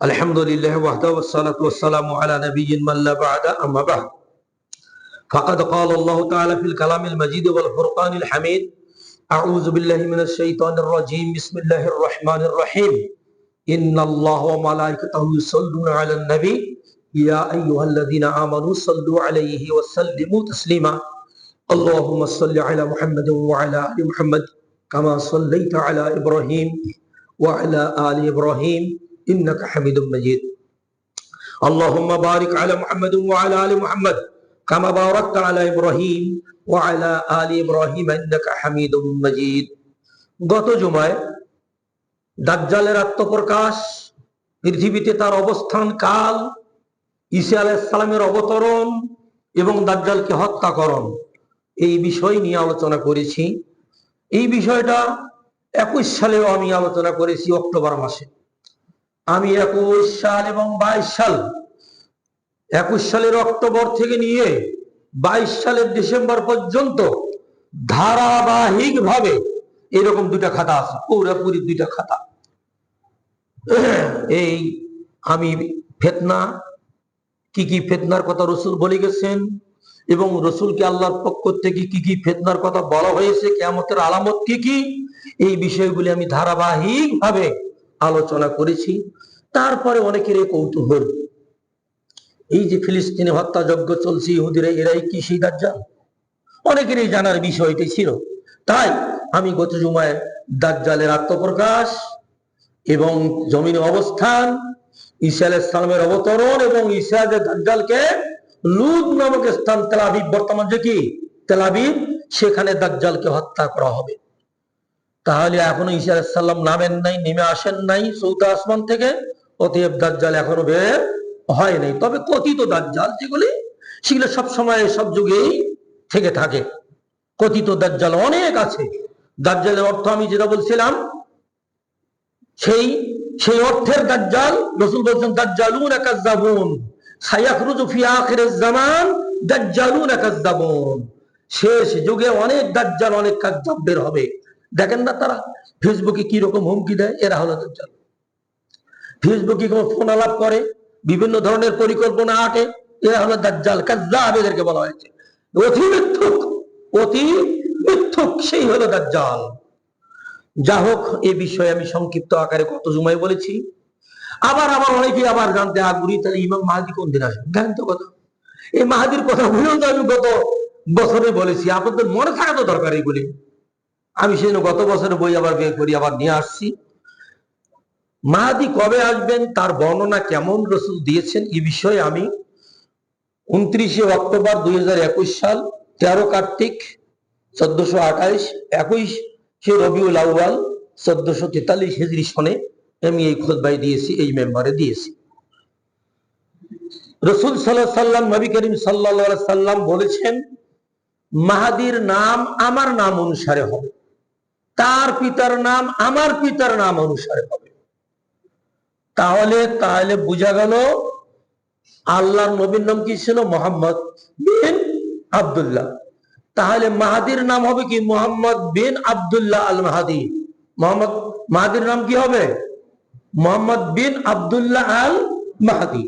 الحمد لله وحده والصلاة والسلام على نبي من لا بعد أما بعد فقد قال الله تعالى في الكلام المجيد والفرقان الحميد أعوذ بالله من الشيطان الرجيم بسم الله الرحمن الرحيم إن الله وملائكته يصلون على النبي يا أيها الذين آمنوا صلوا عليه وسلموا تسليما اللهم صل على محمد وعلى آل محمد كما صليت على إبراهيم وعلى آل إبراهيم إنك حميد مجيد اللهم بارك على محمد وعلى آل محمد كما باركت على إبراهيم وعلى آل إبراهيم إنك حميد مجيد গত জুমায় দাজ্জালের আত্মপ্রকাশ, পৃথিবীতে তার অবস্থান কাল, ঈসা আলাইহিস সালামের অবতরণ এবং দাজ্জালকে হত্যাকরণ এই বিষয় নিয়ে আলোচনা করেছি। এই বিষয়টা 21 সালেও আমি আলোচনা করেছি অক্টোবর মাসে। আমি 21 সাল এবং 22 সাল, 21 সালের অক্টোবর থেকে নিয়ে 22 সালের ডিসেম্বর পর্যন্ত ধারাবাহিক ভাবে এরকম দুটা খাতা আছে, পুরোপুরি দুইটা খাতা। এই আমি ফিতনা কি কি ফিতনার কথা রসুল বলে গেছেন এবং রসুলকে আল্লাহর পক্ষ থেকে কি কি ফিতনার কথা বলা হয়েছে, কিয়ামতের আলামত কি কি, এই বিষয়গুলি আমি ধারাবাহিক ভাবে আলোচনা করেছি। তারপরে অনেকের কৌতূহল, এই যে ফিলিস্তিনে হত্যাযজ্ঞ চলছে ইহুদিরা, এরাই কি সেই দাজ্জাল? অনেকেরই জানার বিষয়টি ছিল। তাই আমি গত জুমায় দাজ্জালের আত্মপ্রকাশ এবং জমিনে অবস্থান, ঈসা আলাইহিস সালামের অবতরণ এবং ঈসা দাজ্জালকে লুদ নামক স্থান, তেল আবিব, বর্তমান যে কি তেল আবিব, সেখানে দাজ্জালকে হত্যা করা হবে। তাহলে এখনো ঈসা আলাইহিস সালাম নামেন নাই, নেমে আসেন নাই চৌথা আসমান থেকে, অতএব দাজ্জাল এখনো বের হয় নাই। তবে কথিত দাজ্জাল যেগুলি, সেগুলো সব সময় সব যুগেই থেকে থাকে। কথিত দাজ্জাল অনেক আছে। দাজ্জালের অর্থ আমি যেটা বলছিলাম, সেই অর্থের দাজ্জাল রাসূল বলেছেন দাজ্জালুনা কাজ্জাবুন সায়াখরুজু ফি আখিরিজ জামান দাজ্জালুনা কাজ্জাবুন। শেষ যুগে অনেক দাজ্জাল, অনেক কাজ্জাব বের হবে। দেখেন না তারা ফেসবুকে কি রকম হুমকি দেয়, এরা হলো দাজ্জাল। ফেসবুকে কোন ফোন আলাপ করে, বিভিন্ন ধরনের পরিকল্পনা আটে, এরা হলো দাজ্জাল, কাজ্জাব এদেরকে বলা হয়েছে। অতি মিথ্যুক, অতি মিথ্যুক, সেই হলো দাজ্জাল। যা হোক, এই বিষয়ে আমি সংক্ষিপ্ত আকারে কত জুমায় বলেছি। আবার অনেকে আবার জানতে আগ্রহী, তাহলে ইমাম মাহদী কোন দিন আসবে? জানেন তো কথা, এই মাহদীর কথা বলেও তো আমি গত বছরে বলেছি, আপনাদের মনে থাকা তো দরকার এইগুলি। আমি সেই গত বছরের বই আবার বের করি, আবার নিয়ে আসছি। মাহদী কবে আসবেন, তার বর্ণনা কেমন রসুল দিয়েছেন, এই বিষয়ে আমি 29 অক্টোবর 2021 সাল 13 কার্তিক 1428, 21 রবিউল আউয়াল 1443 হিজরি সনে আমি এই খুতবায় দিয়েছি, এই মেম্বারে দিয়েছি। রসুল সাল্লাল্লাহু আলাইহি সাল্লাম, নবী করিম সাল্লাল্লাহু আলাইহি সাল্লাম বলেছেন, মাহদীর নাম আমার নাম অনুসারে হবে, তার পিতার নাম আমার পিতার নাম অনুসারে হবে। তাহলে বোঝা গেল আল্লাহর নবীর নাম কি ছিল? মুহাম্মদ বিন আব্দুল্লাহ। তাহলে মাহদীর নাম হবে কি? মুহাম্মদ বিন আব্দুল্লাহ আল মাহদী। মাহদীর নাম কি হবে? মুহাম্মদ বিন আব্দুল্লাহ আল মাহদী।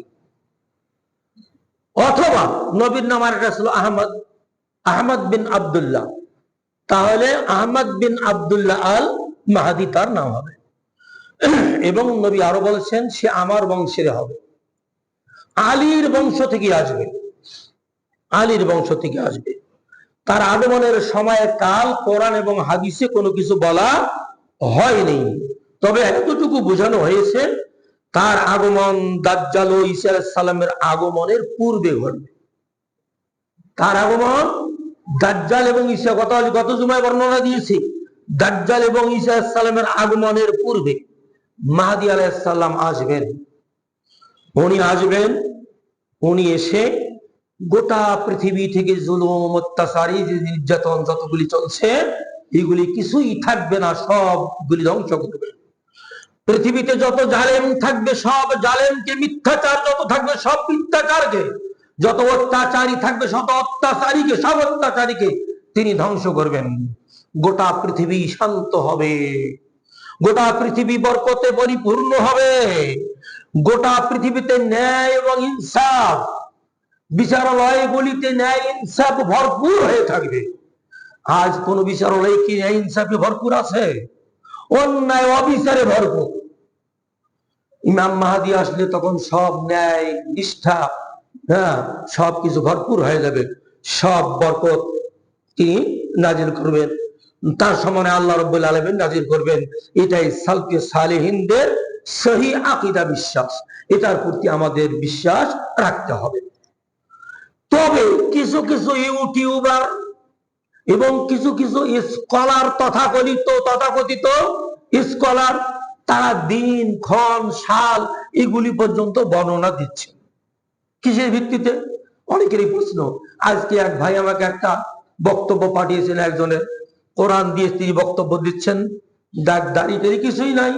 অথবা নবীর নাম আরেকটা ছিল আহমদ বিন আব্দুল্লাহ। তাহলে আহমদ বিন আব্দুল্লাহ আল মাহদী তার নাম হবে। এবং নবী আরো বলেছেন, সে আমার বংশের হবে, আলীর বংশ থেকে আসবে, আলীর বংশ থেকে আসবে। তার আগমনের সময় কাল কোরআন এবং হাদিসে কোনো কিছু বলা হয়নি, তবে এতটুকু বোঝানো হয়েছে তার আগমন দাজ্জাল ও ঈসা আলাইহিস সালামের আগমনের পূর্বে ঘটবে। তার আগমন দাজ্জাল এবং ঈসা, গত জুমায় বর্ণনা দিয়েছি, দাজ্জাল এবং ঈসা আলাইহিস সালামের আগমনের পূর্বে মাহদী আলাইহিস সালাম আসবেন। উনি আসবেন, উনি এসে গোটা পৃথিবী থেকে জুলুম, অত্যাচারী, নির্যাতন যতগুলি চলছে, এগুলি কিছুই থাকবে না, সবগুলি ধ্বংস করবে। পৃথিবীতে যত জালেম থাকবে, সব জালেমকে, মিথ্যাচার যত থাকবে সব মিথ্যাচারকে, যত অত্যাচারী থাকবে সব অত্যাচারীকে, সব অত্যাচারীকে তিনি ধ্বংস করবেন। গোটা পৃথিবী শান্ত হবে, গোটা পৃথিবী বরকতে পরিপূর্ণ হবে, গোটা পৃথিবীতে ন্যায় এবং ইনসাফ, বিচারালয়গুলিতে ন্যায় ইনসাফ ভরপুর হয়ে থাকবে। আজ কোন বিচারালয় কি ন্যায় ইনসাফে ভরপুর আছে? অন্যায় অবিচারে ভরপুর। ইমাম মাহাদি আসলে তখন সব ন্যায় নিষ্ঠা, হ্যাঁ, সবকিছু ভরপুর হয়ে যাবে, সব বরকত তিনি নাজিল করবেন, তার সমানে আল্লাহ রাব্বুল আলামিন নাজিল করবেন। এটাই সালফে সালেহিনদের সহি আকীদা, বিশ্বাস। এটার প্রতি আমাদের বিশ্বাস রাখতে হবে। তবে কিছু কিছু ইউটিউবার এবং কিছু কিছু স্কলার, তথাকথিত স্কলার, তারা দিন, ক্ষণ, সাল এগুলি পর্যন্ত বর্ণনা দিচ্ছে। কিসের ভিত্তিতে? অনেকেরই প্রশ্ন। আজকে এক ভাই আমাকে একটা বক্তব্য পাঠিয়েছেন, একজনের কোরআন দিয়ে তিনি বক্তব্য দিচ্ছেন, দাড়ি কিছুই নাই,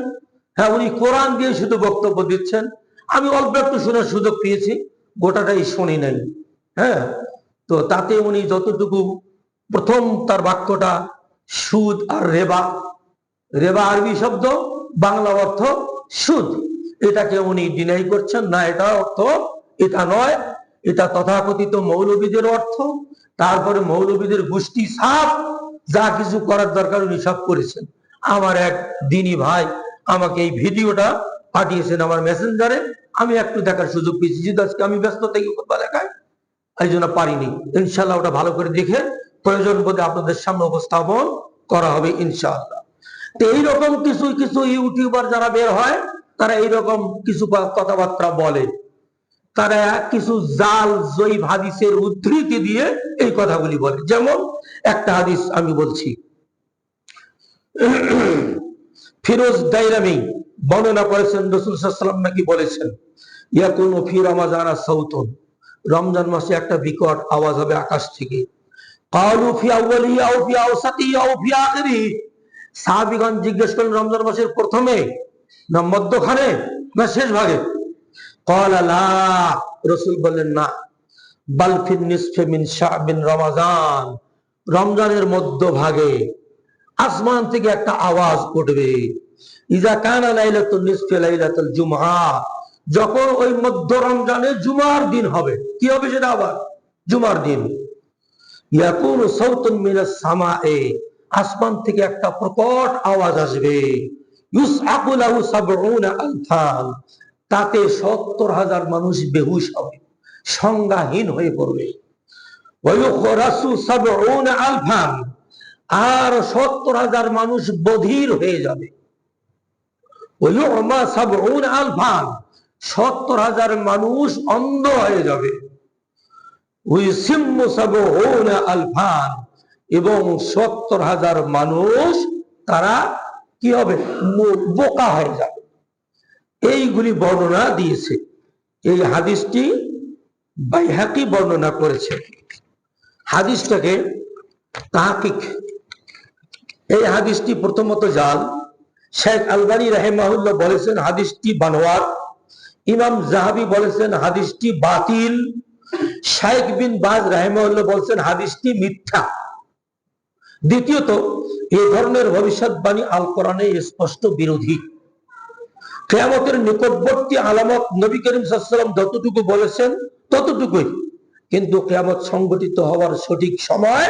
হ্যাঁ, উনি কোরআন দিয়ে শুধু বক্তব্য দিচ্ছেন। আমি অল্প একটু শোনার সুযোগ পেয়েছি, গোটাটাই শুনি নাই। হ্যাঁ, তো তাতে উনি যতটুকু, প্রথম তার বাক্যটা সুদ আর রেবা, রেবা আরবি শব্দ, বাংলা অর্থ সুদ, এটাকে উনি ডিনাই করছেন না, এটা অর্থ এটা নয়, এটা তথাকথিত মৌলবীদের অর্থ। তারপরে মৌলবীদের গোষ্ঠী সাফ যা কিছু করার দরকার উনি সব করেছেন। আমার এক দিনী ভাই আমাকে এই ভিডিওটা পাঠিয়েছেন আমার মেসেঞ্জারে, আমি একটু দেখার সুযোগ পেয়েছি, যদি আজকে আমি ব্যস্ত থাকি খুতবা দেখায়, এই জন্য পারিনি। ইনশাল্লাহ ওটা ভালো করে দেখে প্রয়োজন বোধে আপনাদের সামনে উপস্থাপন করা হবে ইনশাআল্লাহ। তো এইরকম কিছু কিছু ইউটিউবার যারা বের হয়, তারা এইরকম কিছু কথাবার্তা বলে, তারা কিছু জাল জয়ী হাদিসের উদ্ধৃতি দিয়ে এই কথাগুলি বলে। যেমন একটা হাদিস আমি বলছি, ফিরোজ দাইলামি বর্ণনা করেছেন, রাসূল সাল্লাল্লাহু আলাইহি ওয়াসাল্লাম নাকি বলেছেন, ইয়াকুনু ফি রমাজানা সাউতুন, রমজান মাসে একটা বিকট আওয়াজ হবে আকাশ থেকে। ক্বালু ফি আউয়ালিহি আও ফি আওসাতিহি আও ফি আখিরিহি, সাহাবীগণ জিজ্ঞেস করলেন রমজান মাসের প্রথমে না মধ্যখানে না শেষ ভাগে? ক্বালা লা, রাসূল বললেন না, বাল ফিন নিসফি মিন শা'বিন রমাজান, রমজানের মধ্যভাগে আসমান থেকে একটা আওয়াজ উঠবে। ইজা কানা লাইলাতুন নিসফি লাইলাতুল জুমআ, যখন ওই মধ্য রমজানে জুমার দিন হবে। কি হবে সেটা? আবার জুমার দিন। ইয়াকুনু সাউতুন মিনাস সামায়ে, আসমান থেকে একটা প্রকট আওয়াজ আসবে। ইউসআকু লাহু ৭০ আলফান, তাতে ৭০,০০০ মানুষ বেহুশ হবে, সংজ্ঞাহীন হয়ে পড়বে। ওয়া ইউখরাসু ৭০ আলফান, আর ৭০,০০০ মানুষ বধির হয়ে যাবে। ওয়া ইউমা ৭০ আলফান, ৭০,০০০ মানুষ অন্ধ হয়ে যাবে। উইসিম্মু ৭০ আলফান, এবং ৭০,০০০ মানুষ তারা কি হবে? বোকা হয়ে যাবে। এইগুলি বর্ণনা দিয়েছে। এই হাদিসটি বাইহাকি বর্ণনা করেছে। হাদিসটাকে তাহকিক, এই হাদিসটি প্রথমত জাল। শেখ আলবানী রাহিমাহুল্লাহ বলেছেন হাদিসটি বানোয়ার। ইমাম জাহাবি বলেছেন হাদিসটি বাতিল। শাইখ বিন বাজ রাহিমাহুল্লাহ বলেছেন হাদিসটি মিথ্যা। দ্বিতীয়ত, এই ধরনের ভবিষ্যৎবাণী আল কোরআনে স্পষ্ট বিরোধী। কিয়ামতের নিকটবর্তী আলামত নবী করিম সাল্লাল্লাহু আলাইহি ওয়াসাল্লাম যতটুকু বলেছেন ততটুকুই, কিন্তু কিয়ামত সংঘটিত হওয়ার সঠিক সময়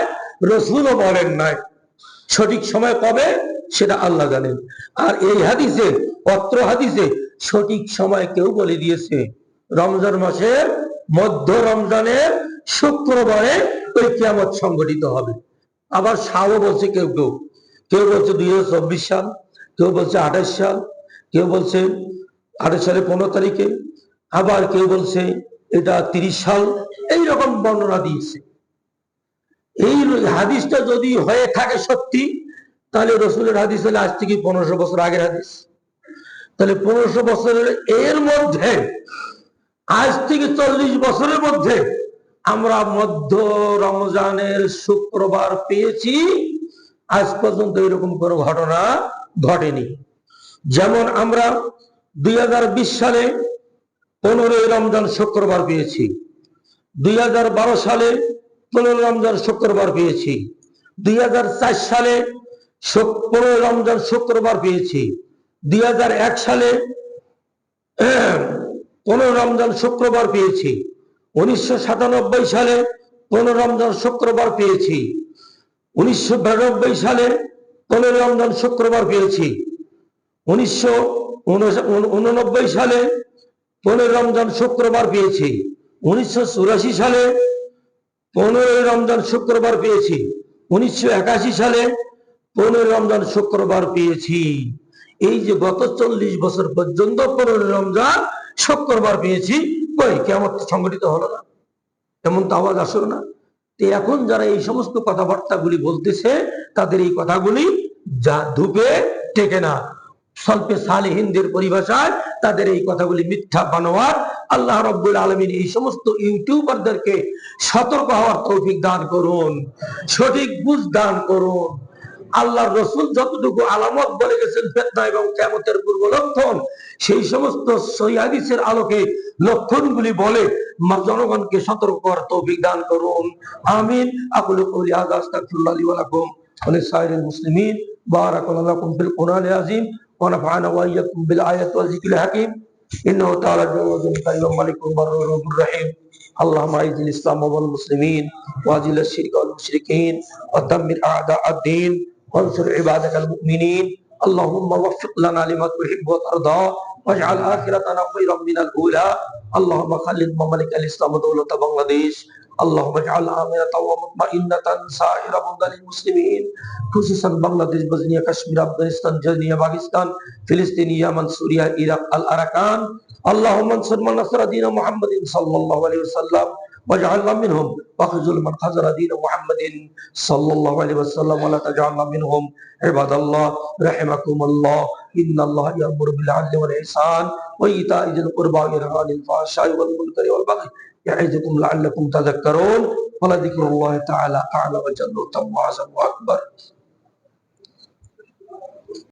রাসূলও বলেন নাই। সঠিক সময় কবে সেটা আল্লাহ জানেন। আর এই হাদিসে, অত্র হাদিসে সঠিক সময় কেউ বলে দিয়েছে রমজান মাসের মধ্য রমজানের শুক্রবারে ওই কিয়ামত সংঘটিত হবে। আবার সালও বলছে কেউ কেউ, কেউ বলছে 2024 সাল, কেউ বলছে 28 সাল, কেউ বলছে 28 সালের 15 তারিখে, আবার কেউ বলছে এটা 30 সাল, এইরকম বর্ণনা দিয়েছে। এই হাদিসটা যদি হয়ে থাকে সত্যি, তাহলে রসুলের হাদিস হলে আজ থেকে 1500 বছর আগের হাদিস। তাহলে 1500 বছরের এর মধ্যে, আজ থেকে 40 বছরের মধ্যে আমরা মধ্য রমজানের শুক্রবার পেয়েছি। আজ পর্যন্ত এরকম কোনো ঘটনা ঘটেনি। যেমন আমরা 2020 সালে 15 রমজান শুক্রবার পেয়েছি, 2012 সালে 15 রমজান শুক্রবার পেয়েছি, 2004 সালে 15 রমজান শুক্রবার পেয়েছি, 2001 সালে 15 রমজান শুক্রবার পেয়েছি। 1997 সালে 15 রমজান শুক্রবার পেয়েছি। 1992 সালে 15 রমজান শুক্রবার পেয়েছি। 1989 সালে 15 রমজান শুক্রবার পেয়েছি। 1984 সালে 15 রমজান শুক্রবার পেয়েছি। 1981 সালে 15 রমজান শুক্রবার পেয়েছি। এই যে গত 40 বছর পর্যন্ত 15 রমজান শুক্রবার পেয়েছি, কই কিয়ামত সংঘটিত হলো না? এমন তো আওয়াজ আসলো না। এখন যারা এই সমস্ত কথাবার্তাগুলি বলতেছে, তাদের এই কথাগুলি যা ধূপে টেকে না। সলফে সালেহিনদের পরিভাষায় তাদের এই কথাগুলি মিথ্যা বানোয়াট। আল্লাহ রাব্বুল আলামিন এই সমস্ত ইউটিউবারদেরকে সতর্ক হওয়ার তৌফিক দান করুন, সঠিক বুঝ দান করুন। আল্লাহর রাসূল যতটুকু আলামত বলে গেছেন ফিতনা এবং কিয়ামতের পূর্ব লক্ষণ, সেই সমস্ত সহিহ হাদিসের আলোকে লক্ষণগুলি বলে জনগণকে সতর্ক করার তৌফিক দান করুন। আমিন। আকুলু কওলি হাযা আস্তাগফিরুল্লাহ লি ওয়া লাকুম ওয়া লিসাইরিল মুসলিমিন। বারাকাল্লাহু লাকুম ফিল কুরআনিল আযীম ওয়া নাফা'না ওয়া ইয়্যাকুম বিল আয়াতি ওয়াল যিকরিল হাকীম। ইন্নাহু তাআলা জাওয়াদুন কারীমুন মালিকুন বাররুর রহিম। اللهم اعز الاسلام والمسلمين واذل الشرك والمشركين ودمر اعداء الدين وانصر عبادك المؤمنين. اللهم وفق لنا لما تحب وترضى واجعل اخرتنا خيرا من الاولى. اللهم خلد ممالك الاسلام ودولة بنغلاديش. اللهم اجعل آمنة ومطمئنة سائر بلدان المسلمين، خصوصا بنغلاديش، بوسنيا، كشمير، افغانستان، جزيرة باكستان، فلسطين، يمن، سوريا، عراق، الاراكان. اللهم انصر من نصر دين محمد صلى الله عليه وسلم واجعلنا منهم، واخذل من خذل دين محمد صلى الله عليه وسلم ولا تجعلنا منهم. عباد الله رحمكم الله، ان الله يأمر بالعدل والإحسان وإيتاء ذي القربى وينهى عن الفحشاء والمنكر والبغي يعظكم لعلكم تذكرون. ولذكر الله تعالى أعلى وجل وأعظم وأكبر.